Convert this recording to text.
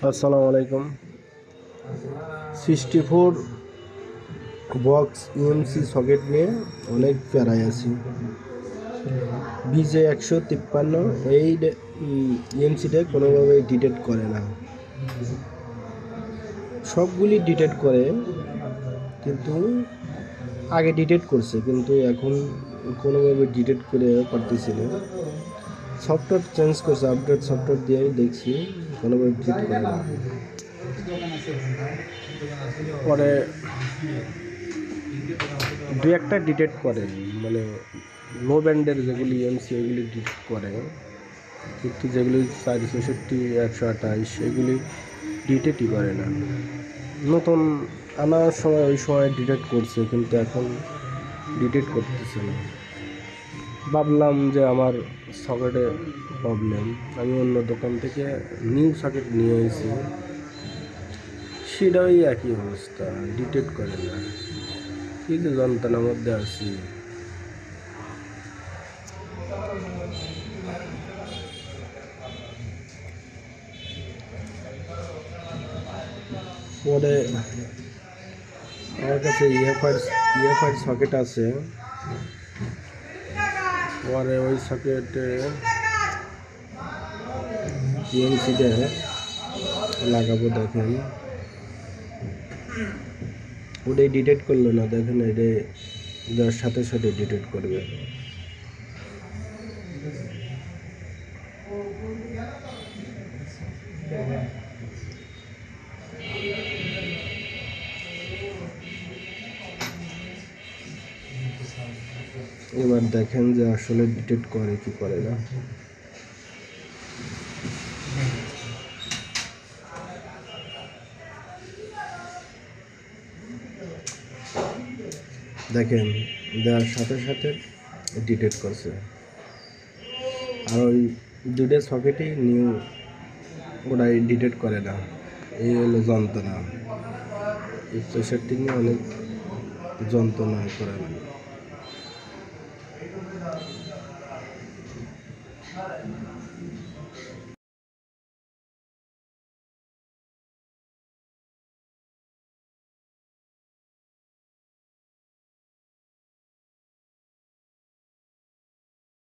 আসসালামু আলাইকুম। 64 box EMC socket নিয়ে অনেক প্যারায় আছি। BJ 153 এই ইএমসিটা কোনোভাবেই ডিটেক্ট করে না। সবগুলি ডিটেক্ট করে, কিন্তু আগে ডিটেক্ট করছে, কিন্তু এখন কোনোভাবে ডিটেক্ট করে পারতেছি না। সফটওয়্যার চেঞ্জ করছে, আপডেট সফটওয়্যার দিয়ে দেখছি কোনোভাবে ডিটেক্ট করে না। পরে দু একটা ডিটেক্ট করে, মানে লো ব্যান্ডের যেগুলি ইএমসি ওইগুলি ডিটেক্ট করে, কিন্তু যেগুলি 464 128 এগুলি ডিটেক্টই করে না। নতুন আনার সময় ওই সময় ডিটেক্ট করছে, কিন্তু এখন ডিটেক্ট করতেছে না। ভাবলাম যে আমার সকেটে প্রবলেম, আমি অন্য দোকান থেকে নিউ সকেট নিয়ে এসেছি, সেটাই একই অবস্থা, ডিটেক্ট করে না। কি যে যন্ত্রণার মধ্যে আছি। পরে আমার কাছে ইএফআই সকেট আছে, পরে ওই সকেটে ইএমসিটা লাগাবো। দেখেন ওটাই ডিটেক্ট করলো না, দেখেন এটা যার সাথে সাথে ডিটেক্ট করবে। এবার দেখেন যে আসলে ডিটেক্ট করে কি করে না। দেখেন দেওয়ার সাথে সাথে ডিটেক্ট করছে। আর ওই দুটো সকেটই নিউ, ওটাই ডিটেক্ট করে না। এই হলো যন্ত্রণা। এই 64 নিয়ে অনেক যন্ত্রণা করে না।